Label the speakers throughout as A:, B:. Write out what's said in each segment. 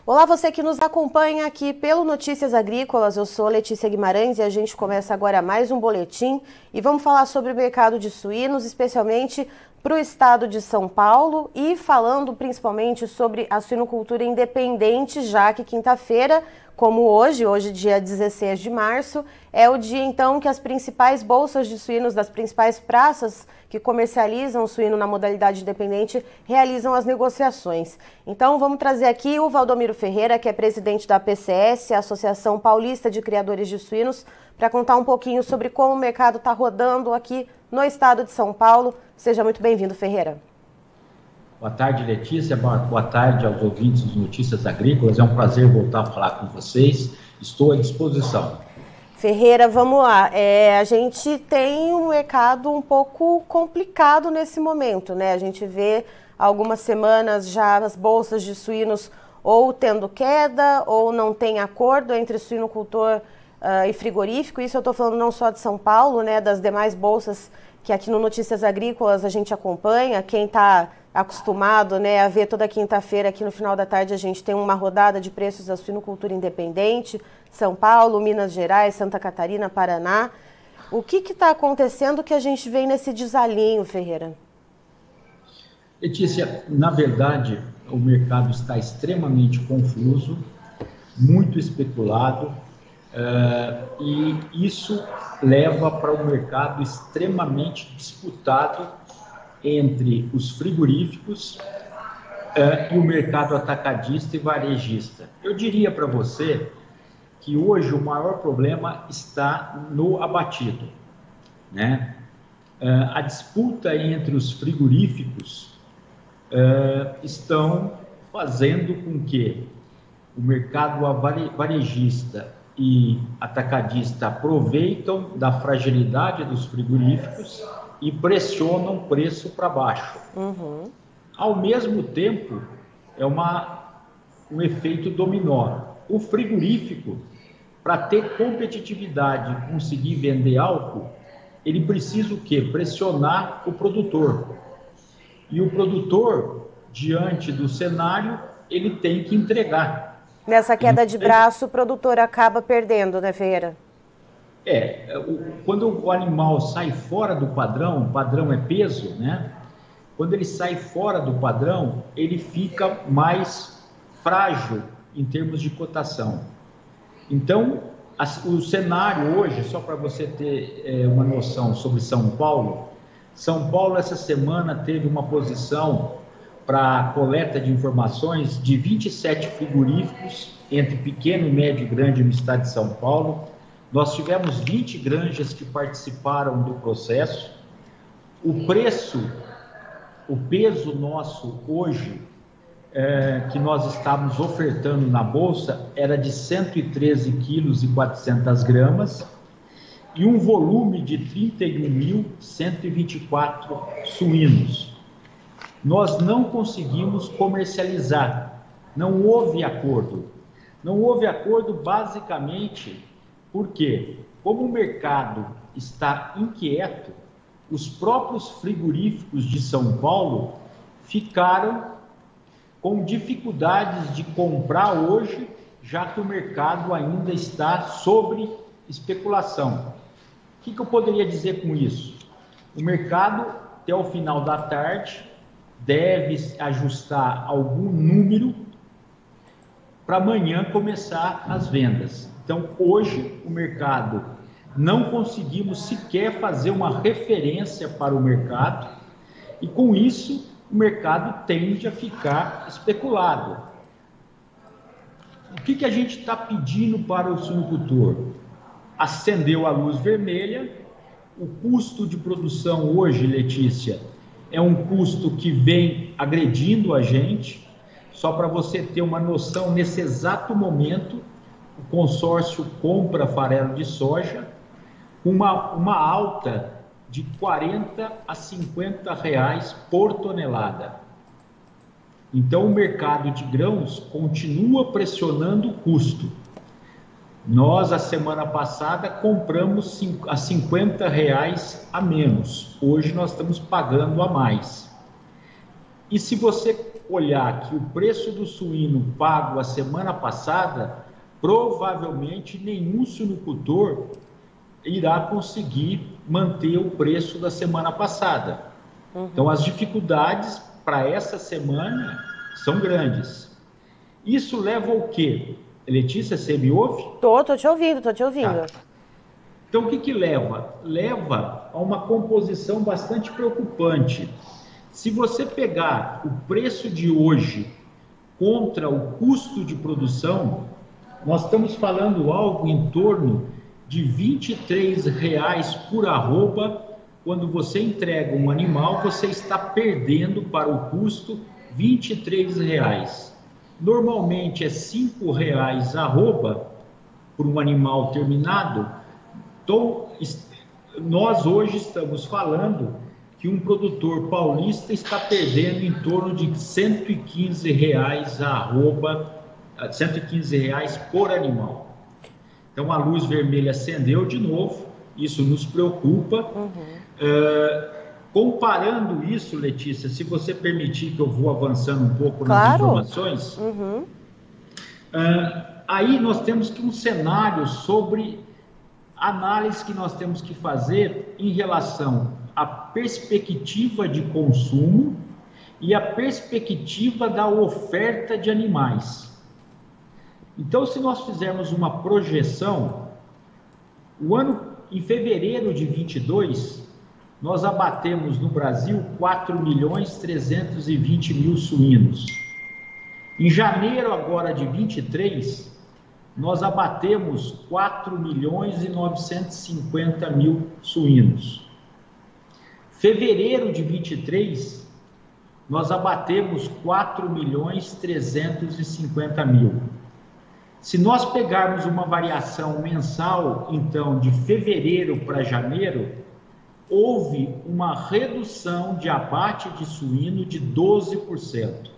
A: Olá, você que nos acompanha aqui pelo Notícias Agrícolas, eu sou Letícia Guimarães e a gente começa agora mais um boletim e vamos falar sobre o mercado de suínos, especialmente para o estado de São Paulo e falando principalmente sobre a suinocultura independente, já que quinta-feira, como hoje, dia 16 de março, é o dia então que as principais bolsas de suínos das principais praças que comercializam o suíno na modalidade independente realizam as negociações. Então vamos trazer aqui o Valdomiro Ferreira, que é presidente da APCS, a Associação Paulista de Criadores de Suínos, para contar um pouquinho sobre como o mercado está rodando aqui no estado de São Paulo. Seja muito bem-vindo, Ferreira.
B: Boa tarde, Letícia. Boa tarde aos ouvintes dos Notícias Agrícolas. É um prazer voltar a falar com vocês. Estou à disposição.
A: Ferreira, vamos lá. A gente tem um mercado um pouco complicado nesse momento, né? A gente vê algumas semanas já as bolsas de suínos ou tendo queda ou não tem acordo entre suinocultor e frigorífico. Isso eu estou falando não só de São Paulo, né? Das demais bolsas que aqui no Notícias Agrícolas a gente acompanha. Quem está acostumado, né, a ver toda quinta-feira aqui no final da tarde a gente tem uma rodada de preços da suinocultura independente, São Paulo, Minas Gerais, Santa Catarina, Paraná. O que está acontecendo que a gente vem nesse desalinho, Ferreira?
B: Letícia, na verdade, o mercado está extremamente confuso, muito especulado, e isso leva para um mercado extremamente disputado entre os frigoríficos e o mercado atacadista e varejista. Eu diria para você que hoje o maior problema está no abatido, né? A disputa entre os frigoríficos estão fazendo com que o mercado varejista e atacadista aproveitam da fragilidade dos frigoríficos e pressionam o preço para baixo.
A: Uhum.
B: Ao mesmo tempo, é um efeito dominó. O frigorífico, para ter competitividade e conseguir vender álcool, ele precisa o quê? Pressionar o produtor. E o produtor, diante do cenário, ele tem que entregar.
A: Nessa queda de braço, o produtor acaba perdendo, né, Ferreira?
B: Quando o animal sai fora do padrão, o padrão é peso, né? Quando ele sai fora do padrão, ele fica mais frágil em termos de cotação. Então, o cenário hoje, só para você ter uma noção sobre São Paulo essa semana teve uma posição para coleta de informações de 27 frigoríficos, entre pequeno, médio e grande no estado de São Paulo. Nós tivemos 20 granjas que participaram do processo. O peso nosso hoje, que nós estávamos ofertando na bolsa, era de 113 quilos e 400 gramas e um volume de 31.124 suínos. Nós não conseguimos comercializar, não houve acordo. Não houve acordo basicamente porque, como o mercado está inquieto, os próprios frigoríficos de São Paulo ficaram com dificuldades de comprar hoje, já que o mercado ainda está sobre especulação. O que eu poderia dizer com isso? O mercado, até o final da tarde, deve ajustar algum número para amanhã começar as vendas. Então, hoje, o mercado, não conseguimos sequer fazer uma referência para o mercado e, com isso, o mercado tende a ficar especulado. O que a gente está pedindo para o suinocultor? Acendeu a luz vermelha. O custo de produção hoje, Letícia, é um custo que vem agredindo a gente. Só para você ter uma noção, nesse exato momento, o consórcio compra farelo de soja com uma alta de 40 a 50 reais por tonelada. Então, o mercado de grãos continua pressionando o custo. Nós, a semana passada, compramos a 50 a menos. Hoje nós estamos pagando a mais. E se você olhar que o preço do suíno pago a semana passada, provavelmente nenhum suinocultor irá conseguir manter o preço da semana passada. Então, as dificuldades para essa semana são grandes. Isso leva ao quê? Letícia, você me ouve?
A: Tô te ouvindo, tô te ouvindo.
B: Tá. Então, o que leva? Leva a uma composição bastante preocupante. Se você pegar o preço de hoje contra o custo de produção, nós estamos falando algo em torno de R$ 23 por arroba. Quando você entrega um animal, você está perdendo para o custo R$ 23. Normalmente é R$ 5 arroba por um animal terminado. Então, nós hoje estamos falando que um produtor paulista está perdendo em torno de R$ 115 arroba, R$ 115 por animal. Então, a luz vermelha acendeu de novo, isso nos preocupa. Comparando isso, Letícia, se você permitir que eu vou avançando um pouco nas informações, aí nós temos que um cenário sobre análise que nós temos que fazer em relação à perspectiva de consumo e a perspectiva da oferta de animais. Então, se nós fizermos uma projeção, em fevereiro de 22, nós abatemos no Brasil 4.320.000 suínos. Em janeiro agora de 23, nós abatemos 4.950.000 suínos. Fevereiro de 23, nós abatemos 4.350.000. Se nós pegarmos uma variação mensal, então, de fevereiro para janeiro, houve uma redução de abate de suíno de 12%.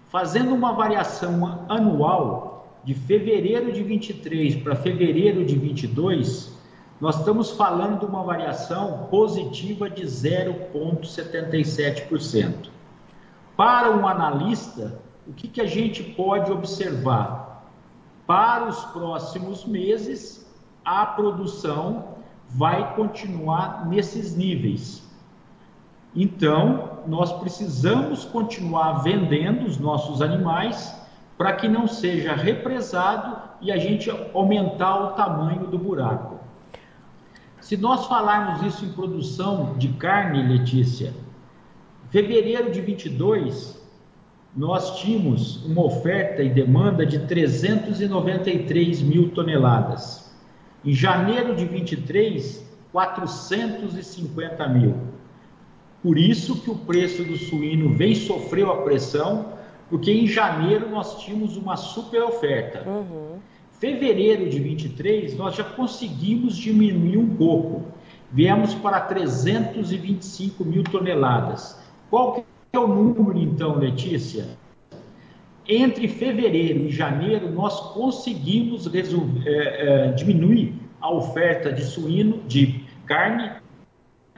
B: Fazendo uma variação anual, de fevereiro de 23 para fevereiro de 22, nós estamos falando de uma variação positiva de 0,77%. Para um analista, o que a gente pode observar? Para os próximos meses, a produção vai continuar nesses níveis. Então, nós precisamos continuar vendendo os nossos animais para que não seja represado e a gente aumentar o tamanho do buraco. Se nós falarmos isso em produção de carne, Letícia, fevereiro de 22, nós tínhamos uma oferta e demanda de 393 mil toneladas. Em janeiro de 23, 450 mil. Por isso que o preço do suíno sofreu a pressão, porque em janeiro nós tínhamos uma super oferta. Fevereiro de 23, nós já conseguimos diminuir um pouco. Viemos para 325 mil toneladas. Qual que é o número, então, Letícia? Entre fevereiro e janeiro, nós conseguimos diminuir a oferta de suíno, de carne,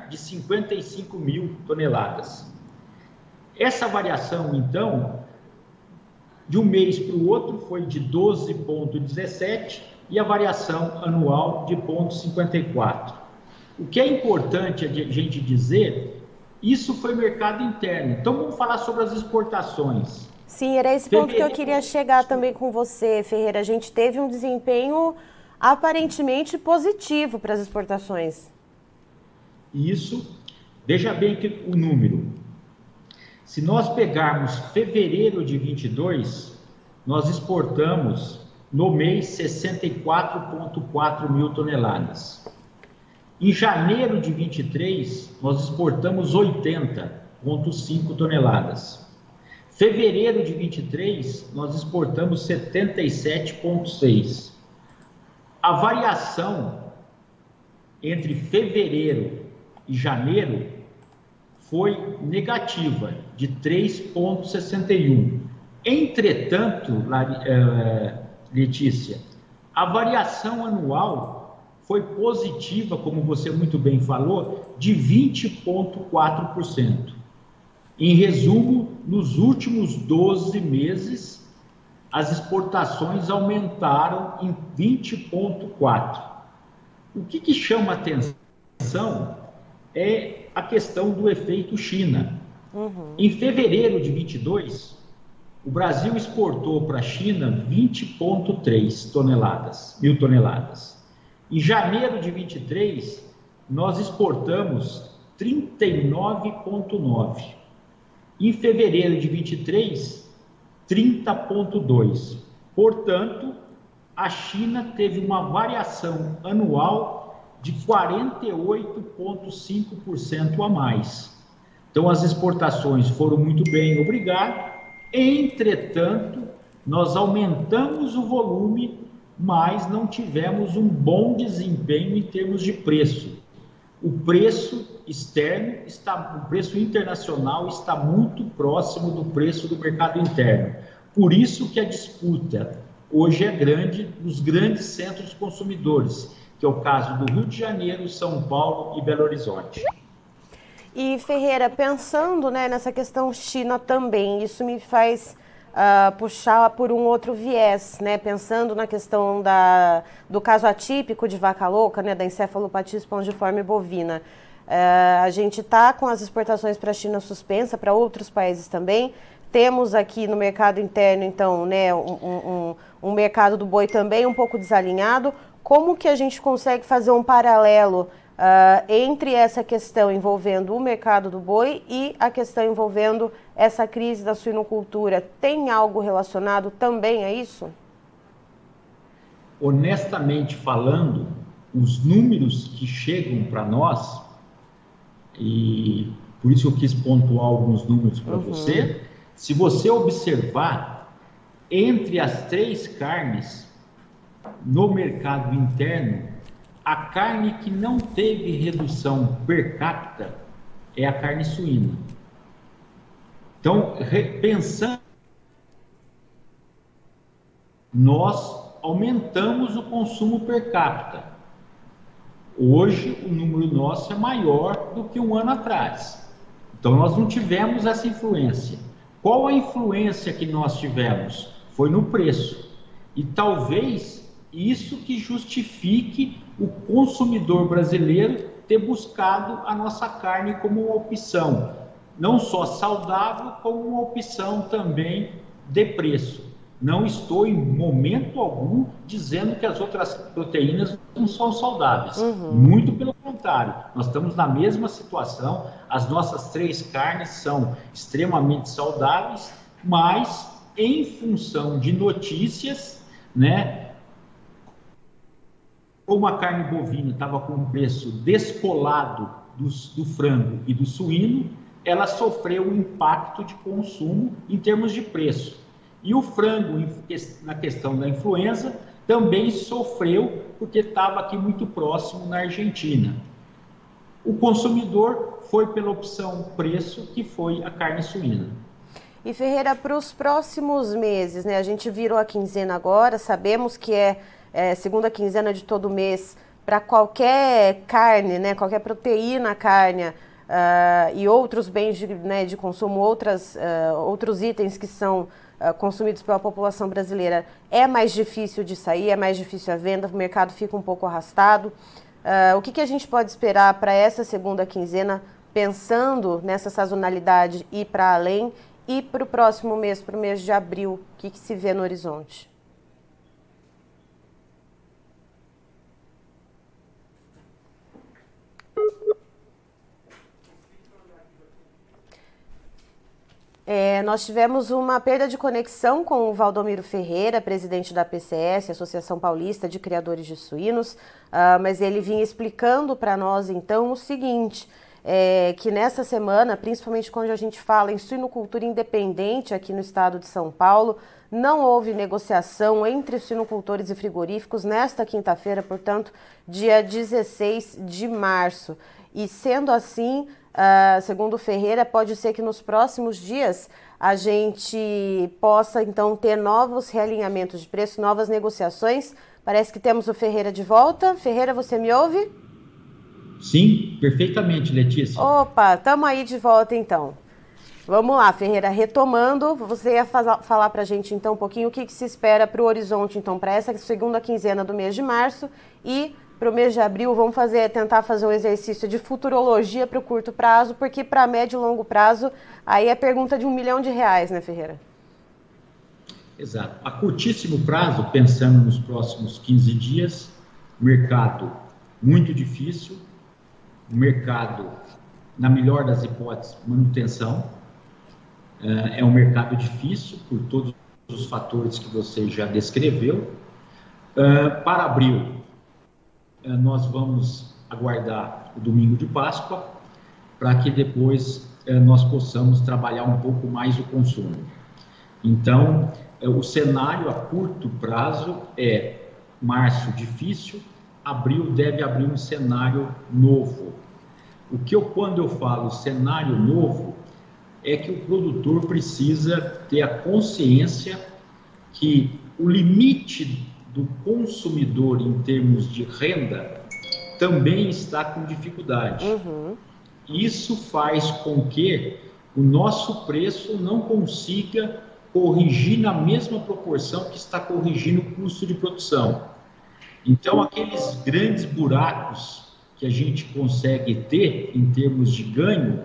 B: de 55 mil toneladas. Essa variação, então, de um mês para o outro foi de 12,17 e a variação anual de 0,54. O que é importante a gente dizer, isso foi mercado interno. Então, vamos falar sobre as exportações.
A: Sim, era esse ponto que eu queria chegar também com você, Ferreira. A gente teve um desempenho aparentemente positivo para as exportações.
B: Isso, veja bem que o número. Se nós pegarmos fevereiro de 22, nós exportamos no mês 64,4 mil toneladas. Em janeiro de 23, nós exportamos 80,5 toneladas. Fevereiro de 23, nós exportamos 77,6. A variação entre fevereiro e janeiro foi negativa, de 3,61. Entretanto, Letícia, a variação anual foi positiva, como você muito bem falou, de 20,4%. Em resumo, nos últimos 12 meses, as exportações aumentaram em 20,4%. O que chama atenção é a questão do efeito China. Em fevereiro de 22, o Brasil exportou para a China 20,3 mil toneladas. Em janeiro de 23, nós exportamos 39,9. Em fevereiro de 23, 30,2. Portanto, a China teve uma variação anual de 48,5% a mais. Então, as exportações foram muito bem, obrigado. Entretanto, nós aumentamos o volume, mas não tivemos um bom desempenho em termos de preço. O preço externo, o preço internacional está muito próximo do preço do mercado interno. Por isso que a disputa hoje é grande nos grandes centros consumidores, que é o caso do Rio de Janeiro, São Paulo e Belo Horizonte.
A: E Ferreira, pensando, né, nessa questão China também, isso me faz puxar por um outro viés, né, pensando na questão do caso atípico de vaca louca, né, da encefalopatia espongiforme bovina. A gente está com as exportações para a China suspensa, para outros países também. Temos aqui no mercado interno, então, né, um mercado do boi também um pouco desalinhado. Como que a gente consegue fazer um paralelo entre essa questão envolvendo o mercado do boi e a questão envolvendo essa crise da suinocultura? Tem algo relacionado também a isso?
B: Honestamente falando, os números que chegam para nós, e por isso eu quis pontuar alguns números para você, se você observar, entre as 3 carnes no mercado interno, a carne que não teve redução per capita é a carne suína. Então, pensando, nós aumentamos o consumo per capita. Hoje, o número nosso é maior do que um ano atrás. Então, nós não tivemos essa influência. Qual a influência que nós tivemos? Foi no preço. E talvez isso que justifique o consumidor brasileiro ter buscado a nossa carne como uma opção, não só saudável, como uma opção também de preço. Não estou em momento algum dizendo que as outras proteínas não são saudáveis. Muito pelo contrário, nós estamos na mesma situação. As nossas 3 carnes são extremamente saudáveis, mas em função de notícias, né? Como a carne bovina estava com um preço descolado do frango e do suíno, ela sofreu um impacto de consumo em termos de preço. E o frango, na questão da influenza, também sofreu porque estava aqui muito próximo na Argentina. O consumidor foi pela opção preço, que foi a carne suína.
A: E Ferreira, para os próximos meses, né? A gente virou a quinzena agora, sabemos que é segunda quinzena de todo mês para qualquer carne, né? Qualquer proteína carne e outros bens de consumo, outros itens que são consumidos pela população brasileira, é mais difícil de sair, é mais difícil a venda, o mercado fica um pouco arrastado. O que a gente pode esperar para essa segunda quinzena, pensando nessa sazonalidade e para além, e para o próximo mês, para o mês de abril, o que se vê no horizonte? Nós tivemos uma perda de conexão com o Valdomiro Ferreira, presidente da APCS, Associação Paulista de Criadores de Suínos, mas ele vinha explicando para nós, então, o seguinte, que nessa semana, principalmente quando a gente fala em suinocultura independente aqui no estado de São Paulo, não houve negociação entre suinocultores e frigoríficos nesta quinta-feira, portanto, dia 16 de março. E sendo assim, segundo o Ferreira, pode ser que nos próximos dias a gente possa, então, ter novos realinhamentos de preço, novas negociações. Parece que temos o Ferreira de volta. Ferreira, você me ouve?
B: Sim, perfeitamente, Letícia.
A: Opa, estamos aí de volta, então. Vamos lá, Ferreira, retomando, você ia falar para a gente então um pouquinho o que se espera para o horizonte, então, para essa segunda quinzena do mês de março e para o mês de abril. Vamos tentar fazer um exercício de futurologia para o curto prazo, porque para médio e longo prazo, aí é pergunta de R$1 milhão, né, Ferreira?
B: Exato. A curtíssimo prazo, pensando nos próximos 15 dias, mercado muito difícil, mercado, na melhor das hipóteses, manutenção. É um mercado difícil por todos os fatores que você já descreveu. Para abril, nós vamos aguardar o domingo de Páscoa, para que depois nós possamos trabalhar um pouco mais o consumo. Então, o cenário a curto prazo é março difícil, abril deve abrir um cenário novo. Quando eu falo cenário novo, é que o produtor precisa ter a consciência que o limite do consumidor em termos de renda também está com dificuldade. Isso faz com que o nosso preço não consiga corrigir na mesma proporção que está corrigindo o custo de produção. Então, aqueles grandes buracos que a gente consegue ter em termos de ganho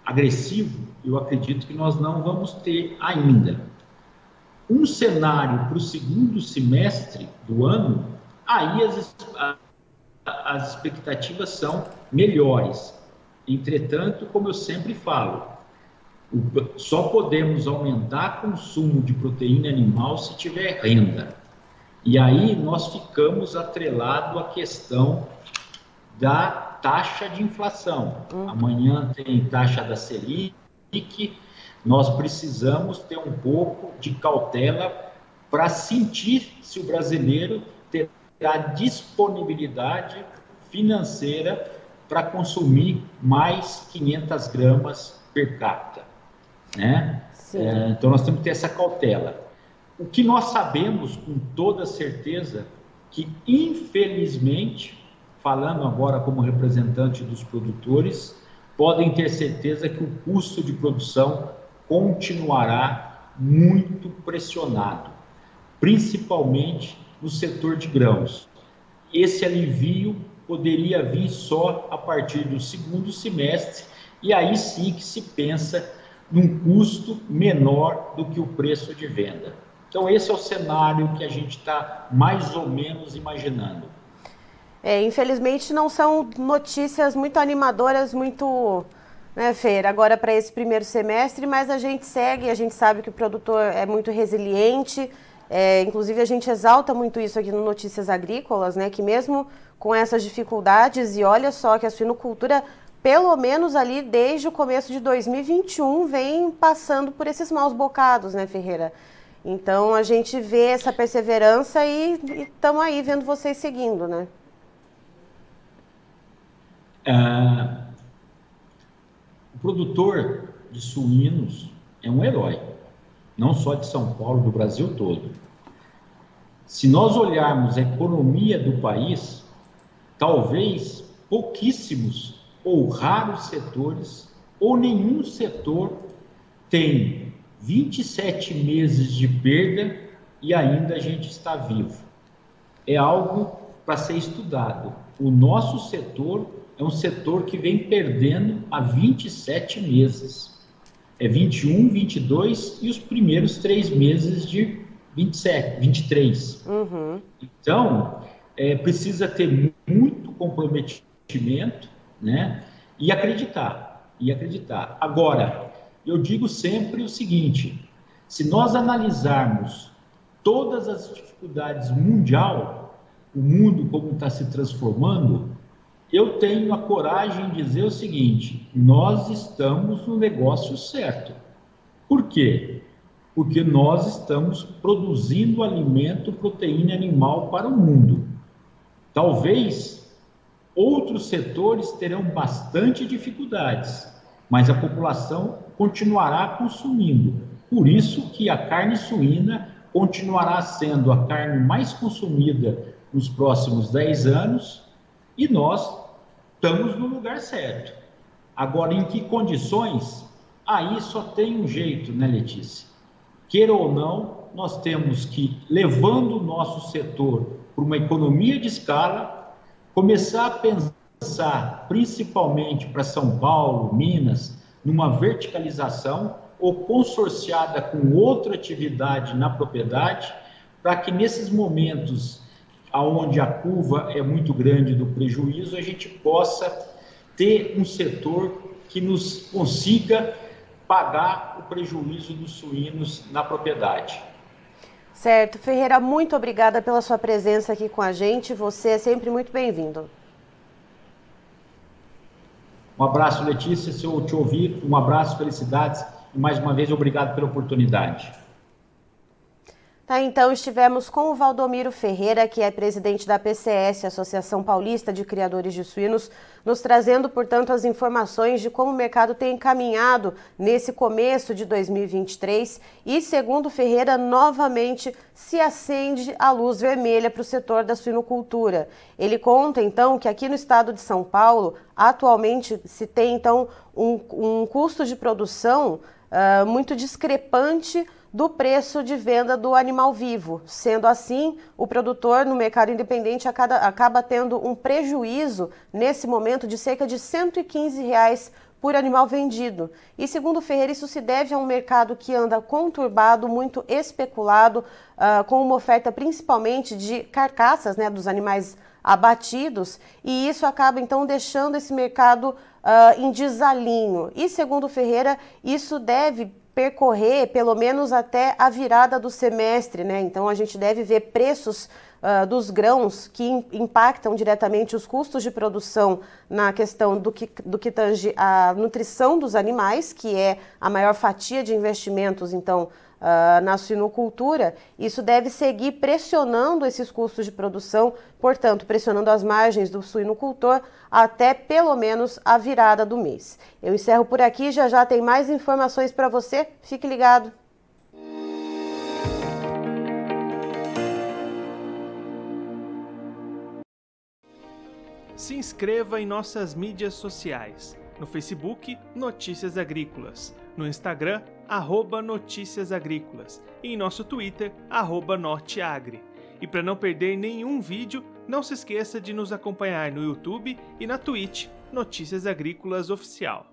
B: agressivo, eu acredito que nós não vamos ter ainda. Um cenário para o segundo semestre do ano, aí as expectativas são melhores. Entretanto, como eu sempre falo, só podemos aumentar consumo de proteína animal se tiver renda. E aí nós ficamos atrelados à questão da taxa de inflação. Amanhã tem taxa da Selic, nós precisamos ter um pouco de cautela para sentir se o brasileiro terá disponibilidade financeira para consumir mais 500 gramas per capita, né? Então nós temos que ter essa cautela. O que nós sabemos com toda certeza que, infelizmente, falando agora como representante dos produtores, podem ter certeza que o custo de produção continuará muito pressionado, principalmente no setor de grãos. Esse alivio poderia vir só a partir do segundo semestre, e aí sim que se pensa num custo menor do que o preço de venda. Então esse é o cenário que a gente está mais ou menos imaginando.
A: Infelizmente não são notícias muito animadoras, muito, né, Feira, agora para esse primeiro semestre, mas a gente segue, a gente sabe que o produtor é muito resiliente, inclusive a gente exalta muito isso aqui no Notícias Agrícolas, né, que mesmo com essas dificuldades, e olha só que a suinocultura, pelo menos ali desde o começo de 2021, vem passando por esses maus bocados, né, Ferreira? Então a gente vê essa perseverança e estamos aí vendo vocês seguindo, né?
B: O produtor de suínos é um herói, não só de São Paulo, do Brasil todo. Se nós olharmos a economia do país, talvez pouquíssimos ou raros setores, ou nenhum setor tem 27 meses de perda e ainda a gente está vivo. É algo para ser estudado. O nosso setor é um setor que vem perdendo há 27 meses. É 21, 22 e os primeiros 3 meses de 27, 23. Então, precisa ter muito comprometimento, né? E acreditar. Agora, eu digo sempre o seguinte: se nós analisarmos todas as dificuldades mundial, o mundo como está se transformando, eu tenho a coragem de dizer o seguinte: nós estamos no negócio certo. Por quê? Porque nós estamos produzindo alimento, proteína animal para o mundo. Talvez outros setores terão bastante dificuldades, mas a população continuará consumindo. Por isso que a carne suína continuará sendo a carne mais consumida nos próximos 10 anos e nós estamos no lugar certo. Agora, em que condições? Aí só tem um jeito, né, Letícia? Queira ou não, nós temos que, levando o nosso setor para uma economia de escala, começar a pensar, principalmente para São Paulo, Minas, numa verticalização ou consorciada com outra atividade na propriedade, para que nesses momentos onde a curva é muito grande do prejuízo, a gente possa ter um setor que nos consiga pagar o prejuízo dos suínos na propriedade.
A: Certo. Ferreira, muito obrigada pela sua presença aqui com a gente. Você é sempre muito bem-vindo.
B: Um abraço, Letícia, se eu te ouvir, um abraço, felicidades e mais uma vez obrigado pela oportunidade.
A: Tá, então estivemos com o Valdomiro Ferreira, que é presidente da PCS, Associação Paulista de Criadores de Suínos, nos trazendo, portanto, as informações de como o mercado tem encaminhado nesse começo de 2023 e, segundo Ferreira, novamente se acende a luz vermelha para o setor da suinocultura. Ele conta, então, que aqui no estado de São Paulo, atualmente se tem, então, um custo de produção muito discrepante do preço de venda do animal vivo. Sendo assim, o produtor no mercado independente acaba tendo um prejuízo nesse momento de cerca de R$ 115 por animal vendido. E segundo Ferreira, isso se deve a um mercado que anda conturbado, muito especulado, com uma oferta principalmente de carcaças, né, dos animais abatidos, e isso acaba então deixando esse mercado em desalinho. E segundo Ferreira, isso deve percorrer pelo menos até a virada do semestre, né? Então a gente deve ver preços dos grãos que impactam diretamente os custos de produção na questão do que tange a nutrição dos animais, que é a maior fatia de investimentos, então, na suinocultura. Isso deve seguir pressionando esses custos de produção, portanto, pressionando as margens do suinocultor até pelo menos a virada do mês. Eu encerro por aqui, já tem mais informações para você, fique ligado.
C: Se inscreva em nossas mídias sociais. No Facebook, Notícias Agrícolas. No Instagram, @Notícias Agrícolas. E em nosso Twitter, @Norteagri. E para não perder nenhum vídeo, não se esqueça de nos acompanhar no YouTube e na Twitch, Notícias Agrícolas Oficial.